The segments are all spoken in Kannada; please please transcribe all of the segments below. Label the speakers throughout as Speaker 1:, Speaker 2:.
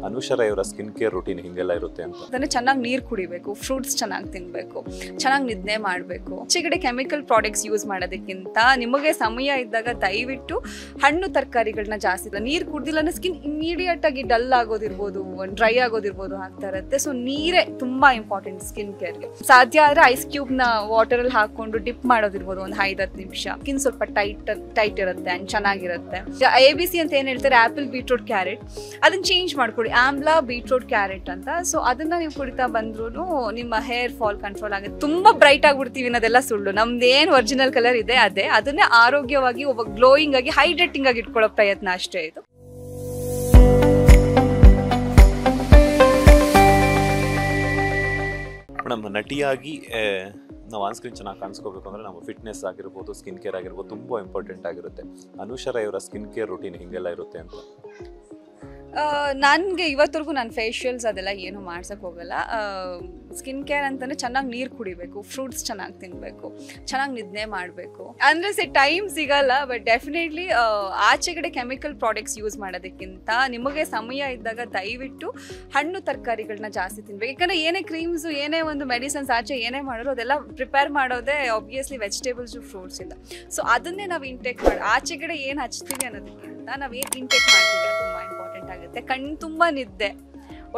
Speaker 1: ಅನುಷಾ ರೈ ಅವರ ಸ್ಕಿನ್ ಕೇರ್ ರೂಟೀನ್ ಹಿಂಗೆಲ್ಲ ಇರುತ್ತೆ ಅಂತ.
Speaker 2: ಅದನ್ನ ಚೆನ್ನಾಗಿ ನೀರು ಕುಡಿಬೇಕು, ಫ್ರೂಟ್ಸ್ ಚೆನ್ನಾಗಿ ತಿನ್ಬೇಕು, ಚೆನ್ನಾಗಿ ನಿದ್ದೆ ಮಾಡಬೇಕು. ಆಚೆಗಡೆ ಕೆಮಿಕಲ್ ಪ್ರಾಡಕ್ಟ್ಸ್ ಯೂಸ್ ಮಾಡೋದಕ್ಕಿಂತ ನಿಮಗೆ ಸಮಯ ಇದ್ದಾಗ ದಯವಿಟ್ಟು ಹಣ್ಣು ತರಕಾರಿಗಳನ್ನ ಜಾಸ್ತಿ ನೀರು ಕುಡ್ದಿಲ್ಲ ಅಂದ್ರೆ ಸ್ಕಿನ್ ಇಮಿಡಿಯೇಟ್ ಆಗಿ ಡಲ್ ಆಗೋದಿರ್ಬೋದು, ಡ್ರೈ ಆಗೋದಿರ್ಬೋದು ಆಗ್ತಾ ಇರುತ್ತೆ. ಸೊ ನೀರೇ ತುಂಬಾ ಇಂಪಾರ್ಟೆಂಟ್ ಸ್ಕಿನ್ ಕೇರ್ಗೆ. ಸಾಧ್ಯ ಆದ್ರೆ ಐಸ್ ಕ್ಯೂಬ್ ನ ವಾಟರ್ ಅಲ್ಲಿ ಹಾಕೊಂಡು ಡಿಪ್ ಮಾಡೋದಿರ್ಬೋದು ಒಂದು 5-10 ನಿಮಿಷ. ಸ್ಕಿನ್ ಸ್ವಲ್ಪ ಟೈಟ್ ಇರುತ್ತೆ ಅಂಡ್ ಚೆನ್ನಾಗಿರುತ್ತೆ. ABC ಅಂತ ಏನ್ ಹೇಳ್ತಾರೆ, ಆಪಲ್, ಬೀಟ್ರೂಟ್, ಕ್ಯಾರೆಟ್, ಅದನ್ನ ಚೇಂಜ್ ಮಾಡ್ಕೊಡಿ, ಆಮ್ಲಾ, ಬೀಟ್ರೂಟ್, ಕ್ಯಾರೆಟ್ ಅಂತ. ಸೊ ಅದನ್ನ ನೀವು ಕುಡಿತಾ ಬಂದ್ರು ನಿಮ್ಮ ಹೇರ್ ಫಾಲ್ ಕಂಟ್ರೋಲ್ ಆಗುತ್ತೆ. ತುಂಬಾ ಬ್ರೈಟ್ ಆಗ್ಬಿಡ್ತೀವಿ ಅನ್ನೋದೆಲ್ಲ ಸುಳ್ಳು. ನಮ್ದೇನ್ ಒರಿಜಿನಲ್ ಕಲರ್ ಇದೆ ಅದೇ, ಅದನ್ನೇ ಆರೋಗ್ಯವಾಗಿ ಒಬ್ಬ ಗ್ಲೋಯಿಂಗ್ ಆಗಿ ಹೈಡ್ರೇಟಿಂಗ್ ಆಗಿ ಇಟ್ಕೊಳ್ಳೋ ಪ್ರಯತ್ನ ಅಷ್ಟೇ ಇದು.
Speaker 1: ನಮ್ಮ ನಟಿಯಾಗಿ ನಾವು ಆನ್ ಸ್ಕ್ರೀನ್ ಚೆನ್ನಾಗಿ ಕಾಣಿಸ್ಕೋಬೇಕು ಅಂದರೆ ನಮ್ಮ ಫಿಟ್ನೆಸ್ ಆಗಿರ್ಬೋದು, ಸ್ಕಿನ್ ಕೇರ್ ಆಗಿರ್ಬೋದು ತುಂಬ ಇಂಪಾರ್ಟೆಂಟ್ ಆಗಿರುತ್ತೆ. ಅನುಷಾ ರೈ ಅವರ ಸ್ಕಿನ್ ಕೇರ್ ರೂಟೀನ್ ಹಿಂಗೆಲ್ಲ ಇರುತ್ತೆ ಅಂತ.
Speaker 2: ನನಗೆ ಇವತ್ತರೆಗೂ ನಾನು ಫೇಶಿಯಲ್ಸ್ ಅದೆಲ್ಲ ಏನು ಮಾಡ್ಸೋಕೆ ಹೋಗಲ್ಲ. ಸ್ಕಿನ್ ಕೇರ್ ಅಂತಂದರೆ ಚೆನ್ನಾಗಿ ನೀರು ಕುಡಿಬೇಕು, ಫ್ರೂಟ್ಸ್ ಚೆನ್ನಾಗಿ ತಿನ್ನಬೇಕು, ಚೆನ್ನಾಗಿ ನಿದ್ದೆ ಮಾಡಬೇಕು. ಅಂದರೆ ಟೈಮ್ ಸಿಗಲ್ಲ, ಬಟ್ ಡೆಫಿನೆಟ್ಲಿ ಆಚೆಗಡೆ ಕೆಮಿಕಲ್ ಪ್ರಾಡಕ್ಟ್ಸ್ ಯೂಸ್ ಮಾಡೋದಕ್ಕಿಂತ ನಿಮಗೆ ಸಮಯ ಇದ್ದಾಗ ದಯವಿಟ್ಟು ಹಣ್ಣು ತರಕಾರಿಗಳನ್ನ ಜಾಸ್ತಿ ತಿನ್ಬೇಕು. ಯಾಕಂದರೆ ಏನೇ ಕ್ರೀಮ್ಸು, ಏನೇ ಒಂದು ಮೆಡಿಸನ್ಸ್ ಆಚೆ ಏನೇ ಮಾಡೋರು ಅದೆಲ್ಲ ಪ್ರಿಪೇರ್ ಮಾಡೋದೇ ಆಬ್ವಿಯಸ್ಲಿ ವೆಜಿಟೇಬಲ್ಸು, ಫ್ರೂಟ್ಸ್ ಇಂದ. ಸೊ ಅದನ್ನೇ ನಾವು ಇಂಟೇಕ್ ಮಾಡಿ ಆಚೆಗಡೆ ಏನು ಹಚ್ತೀವಿ ಅನ್ನೋದಕ್ಕಿಂತ ನಾವು ಏನು ಇಂಟೇಕ್ ಮಾಡ್ತೀವಿ ಅದು ತುಂಬ ಇಂಪಾರ್ಟೆಂಟ್ ಆಗುತ್ತೆ. ಕಣ್ಣು ತುಂಬ ನಿದ್ದೆ,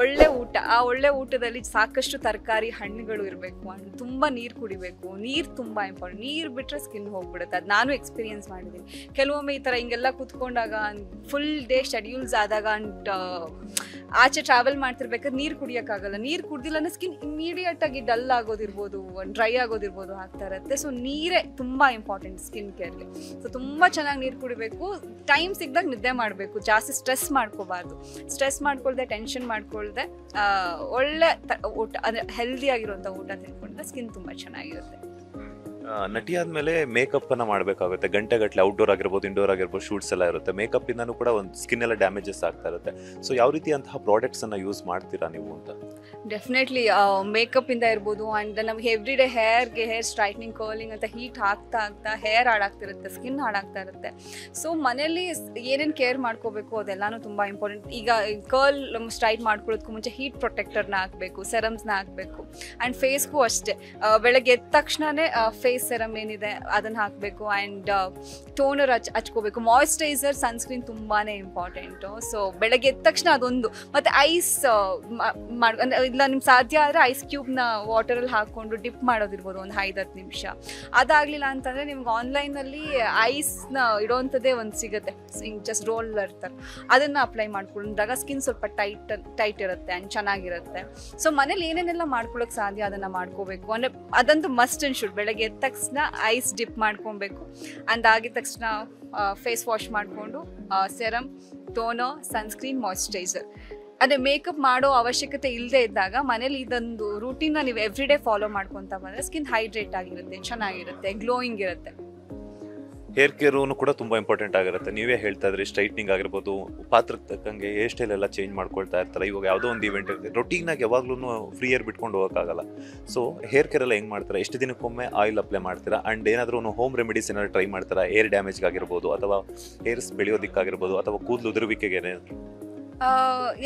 Speaker 2: ಒಳ್ಳೆ ಊಟ, ಆ ಒಳ್ಳೆ ಊಟದಲ್ಲಿ ಸಾಕಷ್ಟು ತರಕಾರಿ, ಹಣ್ಣುಗಳು ಇರಬೇಕು, ಅಂಡ್ ತುಂಬ ನೀರು ಕುಡಿಬೇಕು. ನೀರು ತುಂಬ ಇಂಪಾರ್ಟೆಂಟ್. ನೀರು ಬಿಟ್ಟರೆ ಸ್ಕಿನ್ ಹೋಗ್ಬಿಡುತ್ತೆ. ಅದು ನಾನು ಎಕ್ಸ್ಪೀರಿಯನ್ಸ್ ಮಾಡಿದ್ದೀನಿ. ಕೆಲವೊಮ್ಮೆ ಈ ಥರ ಹಿಂಗೆಲ್ಲ ಕೂತ್ಕೊಂಡಾಗ ಫುಲ್ ಡೇ ಶೆಡ್ಯೂಲ್ಸ್ ಆದಾಗ ಅಂಡ್ ಆಚೆ ಟ್ರಾವೆಲ್ ಮಾಡ್ತಿರ್ಬೇಕಾದ್ರೆ ನೀರು ಕುಡಿಯೋಕ್ಕಾಗಲ್ಲ. ನೀರು ಕುಡ್ದಿಲ್ಲ ಅಂದ್ರೆ ಸ್ಕಿನ್ ಇಮಿಡಿಯೇಟ್ ಆಗಿ ಡಲ್ ಆಗೋದಿರ್ಬೋದು, ಡ್ರೈ ಆಗೋದಿರ್ಬೋದು ಆಗ್ತಾ ಇರುತ್ತೆ. ಸೊ ನೀರೇ ತುಂಬ ಇಂಪಾರ್ಟೆಂಟ್ ಸ್ಕಿನ್ ಕೇರ್ಗೆ. ಸೊ ತುಂಬ ಚೆನ್ನಾಗಿ ನೀರು ಕುಡಿಬೇಕು, ಟೈಮ್ ಸಿಗ್ದಾಗ ನಿದ್ದೆ ಮಾಡಬೇಕು, ಜಾಸ್ತಿ ಸ್ಟ್ರೆಸ್ ಮಾಡ್ಕೋಬಾರ್ದು. ಸ್ಟ್ರೆಸ್ ಮಾಡ್ಕೊಳ್ದೆ, ಟೆನ್ಷನ್ ಮಾಡ್ಕೊಳ್ದೆ ಒಳ್ಳೆ ಊಟ ಅಂದರೆ ಹೆಲ್ದಿ ಆಗಿರುವಂಥ ಊಟ ತಿನ್ಕೊಂಡ್ರೆ ಸ್ಕಿನ್ ತುಂಬ ಚೆನ್ನಾಗಿರುತ್ತೆ.
Speaker 1: ನಟಿ ಆದಮೇಲೆ ಮೇಕಪ್ ಅನ್ನ ಮಾಡಬೇಕಾಗುತ್ತೆ. ಗಂಟೆಗಟ್ಟಲೆ ಔಟ್ಡೋರ್ ಆಗಿರ್ಬೋದು, ಇಂಡೋರ್ ಆಗಿರ್ಬೋದು, ಶೂಟ್ಸ್ ಎಲ್ಲ ಇರುತ್ತೆ. ಮೇಕಪ್ ಇಂದನೂ ಕೂಡ ಒಂದು ಸ್ಕಿನ್ ಎಲ್ಲ ಡ್ಯಾಮೇಜಸ್ ಆಗ್ತಾ ಇರುತ್ತೆ. ಸೊ ಯಾವ ರೀತಿ ಅಂತಹ ಪ್ರಾಡಕ್ಟ್ಸ್ ಅನ್ನ ಯೂಸ್ ಮಾಡ್ತೀರಾ ನೀವು ಅಂತ?
Speaker 2: ಡೆಫಿನೆಟ್ಲಿ ಮೇಕಪ್ ಇಂದ ಇರ್ಬೋದು, ಅಂಡ್ ನಮ್ಗೆ every day hair straightening, curling ಅಂತ ಹೀಟ್ ಆಗ್ತಾ ಹೇರ್ ಹಾಳಾಗ್ತಿರುತ್ತೆ, ಸ್ಕಿನ್ ಹಾಳಾಗ್ತಾ ಇರುತ್ತೆ. ಸೊ ಮನೇಲಿ ಏನೇನು ಕೇರ್ ಮಾಡ್ಕೋಬೇಕು ಅದೆಲ್ಲಾನು ತುಂಬ ಇಂಪಾರ್ಟೆಂಟ್. ಈಗ ಕರ್ಲ್ ಸ್ಟ್ರೈಟ್ ಮಾಡ್ಕೊಳ್ಳೋದಕ್ಕೂ ಮುಂಚೆ ಹೀಟ್ ಪ್ರೊಟೆಕ್ಟರ್ನ ಹಾಕಬೇಕು, ಸೆರಮ್ಸ್ನ ಹಾಕಬೇಕು. ಆ್ಯಂಡ್ ಫೇಸ್ಗೂ ಅಷ್ಟೇ, ಬೆಳಗ್ಗೆ ಎದ್ದ ತಕ್ಷಣವೇ ಫೇಸ್ ಸೆರಮ್ ಏನಿದೆ ಅದನ್ನು ಹಾಕಬೇಕು. ಆ್ಯಂಡ್ ಟೋನರ್ ಹಚ್ಕೋಬೇಕು. ಮಾಯಿಶ್ಚರೈಸರ್, ಸನ್ಸ್ಕ್ರೀನ್ ತುಂಬಾ ಇಂಪಾರ್ಟೆಂಟು. ಸೊ ಬೆಳಗ್ಗೆ ಎದ್ದ ತಕ್ಷಣ ಅದೊಂದು, ಮತ್ತು ಐಸ್ ಇಲ್ಲ ನಿಮ್ಗೆ ಸಾಧ್ಯ ಆದರೆ ಐಸ್ ಕ್ಯೂಬ್ನ ವಾಟರಲ್ಲಿ ಹಾಕ್ಕೊಂಡು ಡಿಪ್ ಮಾಡೋದಿರ್ಬೋದು ಒಂದು 5-10 ನಿಮಿಷ. ಅದಾಗಲಿಲ್ಲ ಅಂತಂದರೆ ನಿಮ್ಗೆ ಆನ್ಲೈನಲ್ಲಿ ಐಸ್ನ ಇಡೋವಂಥದ್ದೇ ಒಂದು ಸಿಗುತ್ತೆ, ಹಿಂಗೆ ಜಸ್ಟ್ ರೋಲ್ ಇರ್ತಾರೆ, ಅದನ್ನು ಅಪ್ಲೈ ಮಾಡ್ಕೊಂಡಾಗ ಸ್ಕಿನ್ ಸ್ವಲ್ಪ ಟೈಟ್ ಇರುತ್ತೆ ಆ್ಯಂಡ್ ಚೆನ್ನಾಗಿರುತ್ತೆ. ಸೊ ಮನೇಲಿ ಏನೇನೆಲ್ಲ ಮಾಡ್ಕೊಳ್ಳೋಕೆ ಸಾಧ್ಯ ಅದನ್ನು ಮಾಡ್ಕೋಬೇಕು. ಅಂದರೆ ಅದಂತೂ ಮಸ್ಟ್ ಆ್ಯಂಡ್ ಶುಡ್. ಬೆಳಗ್ಗೆ ಎದ್ದ ತಕ್ಷಣ ಐಸ್ ಡಿಪ್ ಮಾಡ್ಕೊಬೇಕು. ಆಗಿದ ತಕ್ಷಣ ಫೇಸ್ ವಾಶ್ ಮಾಡಿಕೊಂಡು ಸೆರಮ್, ಟೋನರ್, ಸನ್ಸ್ಕ್ರೀನ್, ಮಾಯಿಶ್ಚರೈಸರ್. ಅದೇ ಮೇಕಪ್ ಮಾಡೋ ಅವಶ್ಯಕತೆ ಇಲ್ಲದೆ ಇದ್ದಾಗ ಮನೇಲಿ ಇದೊಂದು ರೂಟೀನ್ನ ನೀವು ಎವ್ರಿ ಡೇ ಫಾಲೋ ಮಾಡ್ಕೊತಾ ಬಂದರೆ ಸ್ಕಿನ್ ಹೈಡ್ರೇಟ್ ಆಗಿರುತ್ತೆ, ಚೆನ್ನಾಗಿರುತ್ತೆ, ಗ್ಲೋಯಿಂಗ್ ಇರುತ್ತೆ.
Speaker 1: ಹೇರ್ ಕೇರು ಕೂಡ ತುಂಬ ಇಂಪಾರ್ಟೆಂಟ್ ಆಗಿರುತ್ತೆ. ನೀವೇ ಹೇಳ್ತಾ ಇದ್ರಿ, ಸ್ಟ್ರೈಟ್ನಿಂಗ್ ಆಗಿರ್ಬೋದು, ಪಾತ್ರಕ್ಕೆ ತಕ್ಕಂಗೆ ಹೇರ್ ಸ್ಟೈಲ್ ಎಲ್ಲ ಚೇಂಜ್ ಮಾಡ್ಕೊಳ್ತಾ ಇರ್ತಾರೆ. ಇವಾಗ ಯಾವುದೋ ಒಂದು ಇವೆಂಟ್ ಇರುತ್ತೆ, ರೊಟೀನಾಗಿ ಯಾವಾಗ್ಲೂ ಫ್ರೀ ಹೇರ್ ಬಿಟ್ಕೊಂಡು ಹೋಗೋಕ್ಕಾಗಲ್ಲ. ಸೊ ಹೇರ್ ಕೇರ್ ಎಲ್ಲ ಹೆಂಗೆ ಮಾಡ್ತಾರೆ? ಎಷ್ಟು ದಿನಕ್ಕೊಮ್ಮೆ ಆಯಿಲ್ ಅಪ್ಲೈ ಮಾಡ್ತೀರಾ? ಆ್ಯಂಡ್ ಏನಾದರೂ ಹೋಮ್ ರೆಮಿಡೀಸ್ ಏನಾದ್ರು ಟ್ರೈ ಮಾಡ್ತೀರಾ? ಹೇರ್ ಡ್ಯಾಮೇಜ್ಗಾಗಿರ್ಬೋದು, ಅಥವಾ ಹೇರ್ಸ್ ಬೆಳೆಯೋದಕ್ಕಾಗಿರ್ಬೋದು, ಅಥವಾ ಕೂದಲು ಉದುರುವಿಕೆಗೆ?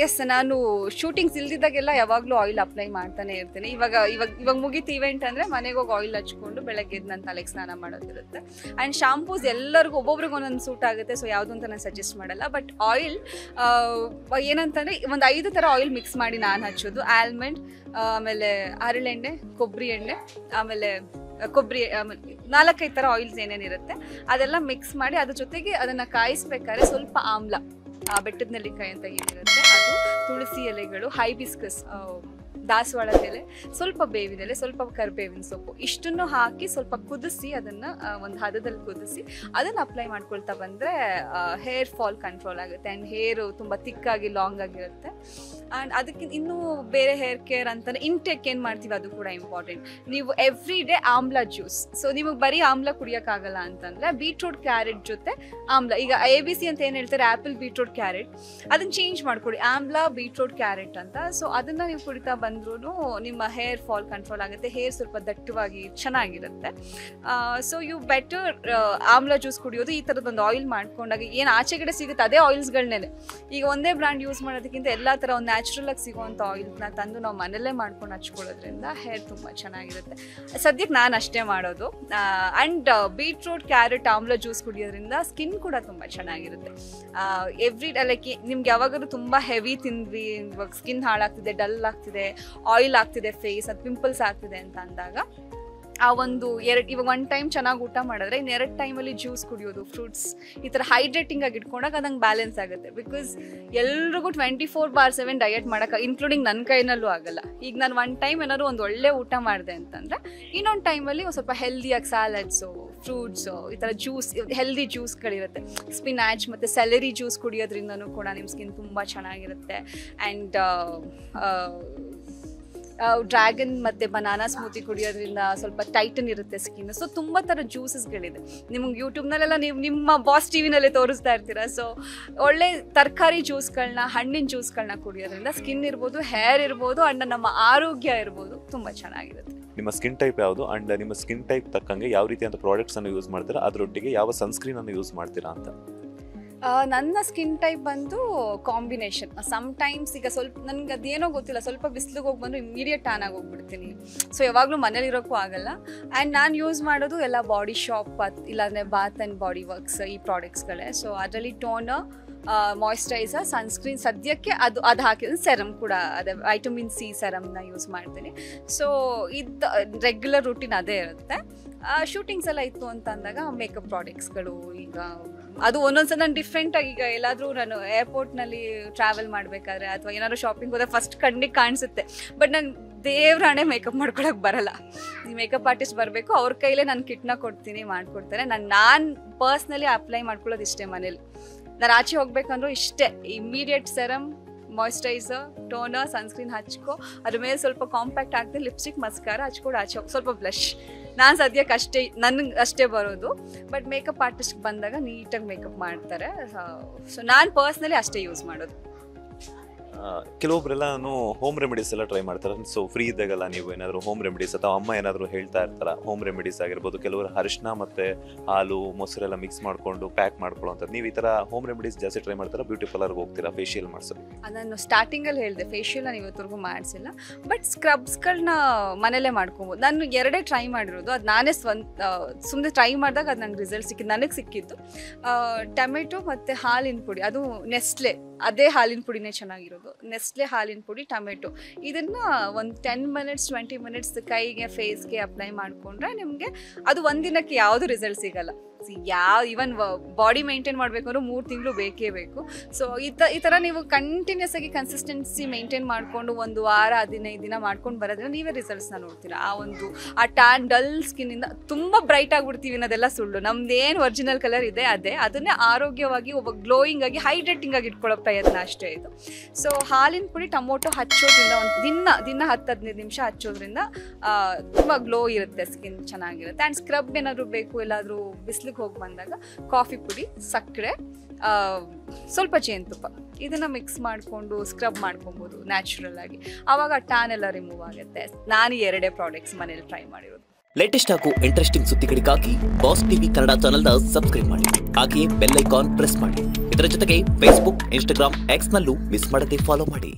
Speaker 2: ಎಸ್, ನಾನು ಶೂಟಿಂಗ್ಸ್ ಇಲ್ದಿದ್ದಾಗೆಲ್ಲ ಯಾವಾಗಲೂ ಆಯಿಲ್ ಅಪ್ಲೈ ಮಾಡ್ತಾನೆ ಇರ್ತೀನಿ. ಇವಾಗ ಮುಗೀತು ಇವೆಂಟ್ ಅಂದರೆ ಮನೆಗೆ ಹೋಗಿ ಆಯಿಲ್ ಹಚ್ಕೊಂಡು ಬೆಳಗ್ಗೆ ಎದ್ದು ನಾನು ತಲೆಗೆ ಸ್ನಾನ ಮಾಡೋದಿರುತ್ತೆ. ಆ್ಯಂಡ್ ಶಾಂಪೂಸ್ ಎಲ್ಲರಿಗೂ ಒಬ್ಬೊಬ್ರಿಗೆ ಒಂದೊಂದು ಸೂಟ್ ಆಗುತ್ತೆ. ಸೊ ಯಾವುದು ಅಂತ ನಾನು ಸಜೆಸ್ಟ್ ಮಾಡಲ್ಲ. ಬಟ್ ಆಯಿಲ್ ಏನಂತಂದರೆ ಒಂದು 5 ಥರ ಆಯಿಲ್ ಮಿಕ್ಸ್ ಮಾಡಿ ನಾನು ಹಚ್ಚೋದು. ಆಲ್ಮಂಡ್, ಆಮೇಲೆ ಹರಳೆಣ್ಣೆ, ಕೊಬ್ಬರಿ ಎಣ್ಣೆ, ಆಮೇಲೆ ಆಮೇಲೆ 4-5 ಥರ ಆಯಿಲ್ಸ್ ಏನೇನಿರುತ್ತೆ ಅದೆಲ್ಲ ಮಿಕ್ಸ್ ಮಾಡಿ ಅದ್ರ ಜೊತೆಗೆ ಅದನ್ನು ಕಾಯಿಸ್ಬೇಕಾದ್ರೆ ಸ್ವಲ್ಪ ಆಮ್ಲ, ಬೆಟ್ಟದ ನೆಲ್ಲಿಕಾಯಿ ಅಂತ ಏನಿರುತ್ತೆ ಅದು, ತುಳಸಿ ಎಲೆಗಳು, ಹೈಬಿಸ್ಕಸ್, ದಾಸವಾಳದ ಎಲೆ, ಸ್ವಲ್ಪ ಬೇವಿನ ಎಲೆ, ಸ್ವಲ್ಪ ಕರಿಬೇವಿನ ಸೊಪ್ಪು, ಇಷ್ಟನ್ನು ಹಾಕಿ ಸ್ವಲ್ಪ ಕುದಿಸಿ ಅದನ್ನು ಒಂದು ಹದದಲ್ಲಿ ಕುದಿಸಿ ಅದನ್ನು ಅಪ್ಲೈ ಮಾಡ್ಕೊಳ್ತಾ ಬಂದರೆ ಹೇರ್ ಫಾಲ್ ಕಂಟ್ರೋಲ್ ಆಗುತ್ತೆ. ಆ್ಯಂಡ್ ಹೇರು ತುಂಬ ತಿಕ್ಕಾಗಿ ಲಾಂಗ್ ಆಗಿರುತ್ತೆ. ಆ್ಯಂಡ್ ಅದಕ್ಕೆ ಇನ್ನೂ ಬೇರೆ ಹೇರ್ ಕೇರ್ ಅಂತಲೇ ಇಂಟೇಕ್ ಏನು ಮಾಡ್ತೀವಿ ಅದು ಕೂಡ ಇಂಪಾರ್ಟೆಂಟ್. ನೀವು ಎವ್ರಿ ಡೇ ಆಮ್ಲ ಜ್ಯೂಸ್, ಸೊ ನಿಮಗೆ ಬರೀ ಆಮ್ಲ ಕುಡಿಯೋಕ್ಕಾಗಲ್ಲ ಅಂತಂದರೆ ಬೀಟ್ರೂಟ್ ಕ್ಯಾರೆಟ್ ಜೊತೆ ಆಮ್ಲ, ಈಗ ABC ಅಂತ ಏನು ಹೇಳ್ತಾರೆ ಆ್ಯಪಲ್ ಬೀಟ್ರೂಟ್ ಕ್ಯಾರೆಟ್, ಅದನ್ನು ಚೇಂಜ್ ಮಾಡಿಕೊಡಿ ಆಮ್ಲ ಬೀಟ್ರೂಟ್ ಕ್ಯಾರೆಟ್ ಅಂತ. ಸೊ ಅದನ್ನು ನೀವು ಕುಡಿತಾ ಬಂದ್ರೂ ನಿಮ್ಮ ಹೇರ್ ಫಾಲ್ ಕಂಟ್ರೋಲ್ ಆಗುತ್ತೆ, ಹೇರ್ ಸ್ವಲ್ಪ ದಟ್ಟವಾಗಿ ಚೆನ್ನಾಗಿರುತ್ತೆ. ಸೊ ಯು ಬೆಟರ್ ಆಮ್ಲ ಜ್ಯೂಸ್ ಕುಡಿಯೋದು. ಈ ಥರದೊಂದು ಆಯಿಲ್ ಮಾಡ್ಕೊಂಡಾಗ ಏನು ಆಚೆಗಡೆ ಸಿಗುತ್ತೆ ಅದೇ ಆಯಿಲ್ಸ್ಗಳನ್ನೇ, ಈಗ ಒಂದೇ ಬ್ರ್ಯಾಂಡ್ ಯೂಸ್ ಮಾಡೋದಕ್ಕಿಂತ ಎಲ್ಲ ಥರ ಒಂದು ನ್ಯಾಚುರಲ್ ಆಗಿ ಸಿಗೋವಂಥ ಆಯಿಲ್ನ ತಂದು ನಾವು ಮನೆಯಲ್ಲೇ ಮಾಡ್ಕೊಂಡು ಹಚ್ಕೊಳ್ಳೋದ್ರಿಂದ ಹೇರ್ ತುಂಬ ಚೆನ್ನಾಗಿರುತ್ತೆ. ಸದ್ಯಕ್ಕೆ ನಾನು ಅಷ್ಟೇ ಮಾಡೋದು. ಆ್ಯಂಡ್ ಬೀಟ್ರೂಟ್ ಕ್ಯಾರೆಟ್ ಆಮ್ಲ ಜ್ಯೂಸ್ ಕುಡಿಯೋದ್ರಿಂದ ಸ್ಕಿನ್ ಕೂಡ ತುಂಬ ಚೆನ್ನಾಗಿರುತ್ತೆ. ಎವ್ರಿ ಲೈಕ್ ನಿಮ್ಗೆ ಯಾವಾಗಾದ್ರೂ ತುಂಬ ಹೆವಿ ತಿಂದ್ವಿ, ಇವಾಗ ಸ್ಕಿನ್ ಹಾಳಾಗ್ತಿದೆ, ಡಲ್ ಆಗ್ತಿದೆ, ಆಯಿಲ್ ಆಗ್ತಿದೆ ಫೇಸ್, ಅದು ಪಿಂಪಲ್ಸ್ ಆಗ್ತಿದೆ ಅಂತ ಅಂದಾಗ ಆ ಒಂದು ಇವಾಗ 1 ಟೈಮ್ ಚೆನ್ನಾಗಿ ಊಟ ಮಾಡಿದ್ರೆ ಇನ್ನು 2 ಟೈಮಲ್ಲಿ ಜ್ಯೂಸ್ ಕುಡಿಯೋದು, ಫ್ರೂಟ್ಸ್, ಈ ಥರ ಹೈಡ್ರೇಟಿಂಗ್ ಆಗಿ ಇಟ್ಕೊಂಡಾಗ ಅದಂಗೆ ಬ್ಯಾಲೆನ್ಸ್ ಆಗುತ್ತೆ. ಬಿಕಾಸ್ ಎಲ್ರಿಗೂ 24/7 ಡಯಟ್ ಮಾಡೋಕೆ, ಇನ್ಕ್ಲೂಡಿಂಗ್ ನನ್ನ ಕೈನಲ್ಲೂ ಆಗಲ್ಲ. ಈಗ ನಾನು 1 ಟೈಮ್ ಏನಾದ್ರು ಒಂದು ಒಳ್ಳೆ ಊಟ ಮಾಡಿದೆ ಅಂತಂದರೆ ಇನ್ನೊಂದು ಟೈಮಲ್ಲಿ ಒಂದು ಸ್ವಲ್ಪ ಹೆಲ್ದಿಯಾಗಿ ಸ್ಯಾಲಡ್ಸು, ಫ್ರೂಟ್ಸು, ಈ ಥರ ಜ್ಯೂಸ್, ಹೆಲ್ದಿ ಜ್ಯೂಸ್ಗಳಿರುತ್ತೆ. ಸ್ಪಿನಾಚ್ ಮತ್ತು ಸೆಲರಿ ಜ್ಯೂಸ್ ಕುಡಿಯೋದ್ರಿಂದನೂ ಕೂಡ ನಿಮ್ಮ ಸ್ಕಿನ್ ತುಂಬ ಚೆನ್ನಾಗಿರುತ್ತೆ. ಆ್ಯಂಡ್ ಡ್ರ್ಯಾಗನ್ ಮತ್ತು ಬನಾನಾ ಸ್ಮೂತಿ ಕುಡಿಯೋದ್ರಿಂದ ಸ್ವಲ್ಪ ಟೈಟನ್ ಇರುತ್ತೆ ಸ್ಕಿನ್. ಸೊ ತುಂಬ ಥರ ಜ್ಯೂಸಸ್ಗಳಿದೆ. ನಿಮ್ಗೆ ಯೂಟ್ಯೂಬ್ನಲ್ಲೆಲ್ಲ ನೀವು ನಿಮ್ಮ ಬಾಸ್ ಟಿವಿನಲ್ಲೇ ತೋರಿಸ್ತಾ ಇರ್ತೀರ. ಸೊ ಒಳ್ಳೆ ತರಕಾರಿ ಜ್ಯೂಸ್ಗಳನ್ನ, ಹಣ್ಣಿನ ಜ್ಯೂಸ್ಗಳನ್ನ ಕುಡಿಯೋದ್ರಿಂದ ಸ್ಕಿನ್ ಇರ್ಬೋದು, ಹೇರ್ ಇರ್ಬೋದು, ಆ್ಯಂಡ್ ನಮ್ಮ ಆರೋಗ್ಯ ಇರ್ಬೋದು, ತುಂಬ ಚೆನ್ನಾಗಿರುತ್ತೆ.
Speaker 1: ನಿಮ್ಮ ಸ್ಕಿನ್ ಟೈಪ್ ಯಾವುದು ಅಂಡ್ ನಿಮ್ಮ ಸ್ಕಿನ್ ಟೈಪ್ ತಕ್ಕಂಗೆ ಯಾವ ರೀತಿಯಾದ ಪ್ರಾಡಕ್ಟ್ಸ್ ಅನ್ನು ಯೂಸ್ ಮಾಡ್ತೀರಾ, ಅದರೊಟ್ಟಿಗೆ ಯಾವ ಸನ್ಸ್ಕ್ರೀನ್ ಅನ್ನು ಯೂಸ್ ಮಾಡ್ತೀರಾ ಅಂತ?
Speaker 2: ನನ್ನ ಸ್ಕಿನ್ ಟೈಪ್ ಬಂದು ಕಾಂಬಿನೇಷನ್. ಸಮ್ಟೈಮ್ಸ್ ಈಗ ಸ್ವಲ್ಪ ನನಗೆ ಅದೇನೋ ಗೊತ್ತಿಲ್ಲ, ಸ್ವಲ್ಪ ಬಿಸಿಲಿಗೆ ಹೋಗಿ ಬಂದು ಇಮಿಡಿಯೇಟ್ ಟ್ಯಾನ್ ಆಗಿ ಹೋಗ್ಬಿಡ್ತೀನಿ. ಸೊ ಯಾವಾಗಲೂ ಮನೇಲಿರೋಕ್ಕೂ ಆಗಲ್ಲ. ಆ್ಯಂಡ್ ನಾನು ಯೂಸ್ ಮಾಡೋದು ಎಲ್ಲ ಬಾಡಿ ಶಾಪ್ ಇಲ್ಲಾಂದರೆ ಬಾತ್ ಆ್ಯಂಡ್ ಬಾಡಿ ವರ್ಕ್ಸ್ ಈ ಪ್ರಾಡಕ್ಟ್ಸ್ಗಳೇ. ಸೊ ಅದರಲ್ಲಿ ಟೋನರ್, ಮಾಯಿಶ್ಚರೈಸರ್, ಸನ್ಸ್ಕ್ರೀನ್, ಸದ್ಯಕ್ಕೆ ಅದು ಹಾಕಿದ್ರೆ ಸೆರಮ್ ಕೂಡ ಅದೇ ವೈಟಮಿನ್ C ಸೆರಮ್ನ ಯೂಸ್ ಮಾಡ್ತೀನಿ. ಸೊ ಇದು ರೆಗ್ಯುಲರ್ ರೂಟೀನ್ ಅದೇ ಇರುತ್ತೆ. ಶೂಟಿಂಗ್ಸ್ ಎಲ್ಲ ಇತ್ತು ಅಂತ ಅಂದಾಗ ಮೇಕಪ್ ಪ್ರಾಡಕ್ಟ್ಸ್ಗಳು, ಈಗ ಅದು ಒಂದೊಂದ್ಸಲ ನಾನು ಡಿಫ್ರೆಂಟಾಗಿ, ಈಗ ಎಲ್ಲಾದರೂ ನಾನು ಏರ್ಪೋರ್ಟ್ನಲ್ಲಿ ಟ್ರಾವೆಲ್ ಮಾಡಬೇಕಾದ್ರೆ ಅಥವಾ ಏನಾದ್ರು ಶಾಪಿಂಗ್ ಹೋದರೆ ಫಸ್ಟ್ ಕಣ್ಣಿಗೆ ಕಾಣಿಸುತ್ತೆ. ಬಟ್ ನಾನು ದೇವ್ರಾಣೆ ಮೇಕಪ್ ಮಾಡ್ಕೊಳಕ್ಕೆ ಬರಲ್ಲ. ಈ ಮೇಕಪ್ ಆರ್ಟಿಸ್ಟ್ ಬರಬೇಕು, ಅವ್ರ ಕೈಲೇ ನಾನು ಕಿಟ್ನ ಕೊಡ್ತೀನಿ, ಮಾಡಿಕೊಡ್ತಾರೆ. ನಾನು ಪರ್ಸ್ನಲಿ ಅಪ್ಲೈ ಮಾಡ್ಕೊಳ್ಳೋದು ಇಷ್ಟೇ ಮನೇಲಿ. ನಾನು ಆಚೆ ಹೋಗ್ಬೇಕಂದ್ರೂ ಇಷ್ಟೇ, immediate serum, moisturiser, toner, sunscreen ಹಚ್ಕೊ, ಅದ್ರ ಮೇಲೆ ಸ್ವಲ್ಪ ಕಾಂಪ್ಯಾಕ್ಟ್ ಆಗ್ತದೆ, ಲಿಪ್ಸ್ಟಿಕ್, ಮಸ್ಕಾರ ಹಚ್ಕೊಂಡು ಆಚೆ ಹೋಗಿ ಸ್ವಲ್ಪ ಬ್ಲಷ್. ನಾನು ಸದ್ಯಕ್ಕೆ ಅಷ್ಟೇ, ನನಗೆ ಅಷ್ಟೇ ಬರೋದು. ಬಟ್ ಮೇಕಪ್ ಆರ್ಟಿಸ್ಟ್ಗೆ ಬಂದಾಗ ನೀಟಾಗಿ ಮೇಕಪ್ ಮಾಡ್ತಾರೆ. ಸೊ ನಾನು ಪರ್ಸ್ನಲಿ ಅಷ್ಟೇ ಯೂಸ್ ಮಾಡೋದು.
Speaker 1: ಕೆಲವೊಬ್ಬರೆಲ್ಲ ಹೋಮ್ ರೆಮಿಡೀಸ್ ಎಲ್ಲ ಟ್ರೈ ಮಾಡ್ತಾರೆ. ಸೊ ಫ್ರೀ ಇದ್ದಾಗಲ್ಲ ನೀವು ಏನಾದರೂ ಹೋಮ್ ರೆಮಿಡೀಸ್ ಅಥವಾ ಅಮ್ಮ ಏನಾದರೂ ಹೇಳ್ತಾ ಇರ್ತಾರ ಹೋಮ್ ರೆಮಿಡೀಸ್ ಆಗಿರ್ಬೋದು, ಕೆಲವರು ಅರಿಶಿನ ಮತ್ತು ಹಾಲು, ಮೊಸರೆಲ್ಲ ಮಿಕ್ಸ್ ಮಾಡಿಕೊಂಡು ಪ್ಯಾಕ್ ಮಾಡ್ಕೊಳ್ಳೋಂಥದ್ದು. ನೀವು ಈ ಥರ ಹೋಮ್ ರೆಮಿಡೀಸ್ ಜಾಸ್ತಿ ಟ್ರೈ ಮಾಡ್ತಾರಾ? ಬ್ಯೂಟಿ ಪಾರ್ಲರ್ಗೆ ಹೋಗ್ತೀರಾ ಫೇಶಿಯಲ್ ಮಾಡಿಸೋದು?
Speaker 2: ನಾನು ಸ್ಟಾರ್ಟಿಂಗಲ್ಲಿ ಹೇಳಿದೆ, ಫೇಶಿಯಲ್ ನಾನು ಇವತ್ತರೆಗೂ ಮಾಡಿಸಿಲ್ಲ. ಬಟ್ ಸ್ಕ್ರಬ್ಸ್ಗಳನ್ನ ಮನೇಲೇ ಮಾಡ್ಕೊಬೋದು. ನಾನು 2 ಟ್ರೈ ಮಾಡಿರೋದು, ಅದು ನಾನೇ ಸುಮ್ಮನೆ ಟ್ರೈ ಮಾಡಿದಾಗ ಅದು ನಂಗೆ ರಿಸಲ್ಟ್ ಸಿಕ್ಕಿದ್ದು. ನನಗೆ ಸಿಕ್ಕಿದ್ದು ಟೊಮೆಟೊ ಮತ್ತು ಹಾಲಿನ ಪುಡಿ, ಅದು ನೆಸ್ಲೆ, ಅದೇ ಹಾಲಿನ ಪುಡಿನೇ ಚೆನ್ನಾಗಿರೋದು. ನೆಸ್ಲೆ ಹಾಲಿನ ಪುಡಿ, ಟೊಮೆಟೊ, ಇದನ್ನು ಒಂದು 10 ಮಿನಿಟ್ಸ್ 20 ಮಿನಿಟ್ಸ್ ಕೈಗೆ, ಫೇಸ್ಗೆ ಅಪ್ಲೈ ಮಾಡಿಕೊಂಡ್ರೆ ನಿಮಗೆ ಅದು ಒಂದಿನಕ್ಕೆ ಯಾವುದು ರಿಸಲ್ಟ್ ಸಿಗಲ್ಲ. ಈವನ್ ಬಾಡಿ ಮೇಂಟೈನ್ ಮಾಡಬೇಕು ಅಂದ್ರೆ 3 ತಿಂಗಳು ಬೇಕೇ ಬೇಕು. ಸೊ ಈ ಥರ ನೀವು ಕಂಟಿನ್ಯೂಸ್ ಆಗಿ ಕನ್ಸಿಸ್ಟೆನ್ಸಿ ಮೇಂಟೈನ್ ಮಾಡಿಕೊಂಡು 1 ವಾರ 15 ದಿನ ಮಾಡ್ಕೊಂಡು ಬರೋದ್ರೆ ನೀವೇ ರಿಸಲ್ಟ್ಸ್ನ ನೋಡ್ತೀರಾ. ಆ ಟ್ಯಾನ್ ಡಲ್ ಸ್ಕಿನ್ನಿಂದ ತುಂಬ ಬ್ರೈಟ್ ಆಗಿಬಿಡ್ತೀವಿ ಅನ್ನೋದೆಲ್ಲ ಸುಳ್ಳು. ನಮ್ದೇನು ಒರಿಜಿನಲ್ ಕಲರ್ ಇದೆ ಅದನ್ನೇ ಆರೋಗ್ಯವಾಗಿ ಒಬ್ಬ ಗ್ಲೋಯಿಂಗ್ ಆಗಿ ಹೈಡ್ರೇಟಿಂಗ್ ಆಗಿ ಇಟ್ಕೊಳ್ಳೋ ಪ್ರಯತ್ನ ಅಷ್ಟೇ ಇದು. ಸೊ ಹಾಲಿನ ಪುಡಿ, ಟೊಮೊಟೊ ಹಚ್ಚೋದ್ರಿಂದ ಒಂದು ದಿನ 10-15 ನಿಮಿಷ ಹಚ್ಚೋದ್ರಿಂದ ತುಂಬ ಗ್ಲೋ ಇರುತ್ತೆ, ಸ್ಕಿನ್ ಚೆನ್ನಾಗಿರುತ್ತೆ. ಆ್ಯಂಡ್ ಸ್ಕ್ರಬ್ ಏನಾದರೂ ಬೇಕು, ಎಲ್ಲಾದರೂ ಬಿಸಿಲಿಗೆ ಹೋಗಿ ಬಂದಾಗ ಕಾಫಿ ಪುಡಿ, ಸಕ್ಕರೆ, ಸ್ವಲ್ಪ ಜೇನುತುಪ್ಪ, ಇದನ್ನು ಮಿಕ್ಸ್ ಮಾಡಿಕೊಂಡು ಸ್ಕ್ರಬ್ ಮಾಡ್ಕೊಬೋದು ನ್ಯಾಚುರಲ್ ಆಗಿ. ಆವಾಗ ಟ್ಯಾನ್ ಎಲ್ಲ ರಿಮೂವ್ ಆಗುತ್ತೆ. ನಾನು 2 ಪ್ರಾಡಕ್ಟ್ಸ್ ಮನೇಲಿ ಟ್ರೈ ಮಾಡಿರೋದು.
Speaker 3: ಲೇಟೆಸ್ಟ್ ಹಾಗೂ ಇಂಟ್ರೆಸ್ಟಿಂಗ್ ಸುದ್ದಿಗಳಿಗಾಗಿ ಬಾಸ್ ಟಿವಿ ಕನ್ನಡ ಚಾನೆಲ್ನ ಸಬ್ಸ್ಕ್ರೈಬ್ ಮಾಡಿ, ಹಾಗೆಯೇ ಬೆಲ್ ಐಕಾನ್ ಪ್ರೆಸ್ ಮಾಡಿ. ಇದರ ಜೊತೆಗೆ ಫೇಸ್ಬುಕ್, ಇನ್ಸ್ಟಾಗ್ರಾಮ್, ಎಕ್ಸ್ ನಲ್ಲೂ ಮಿಸ್ ಮಾಡದೆ ಫಾಲೋ ಮಾಡಿ.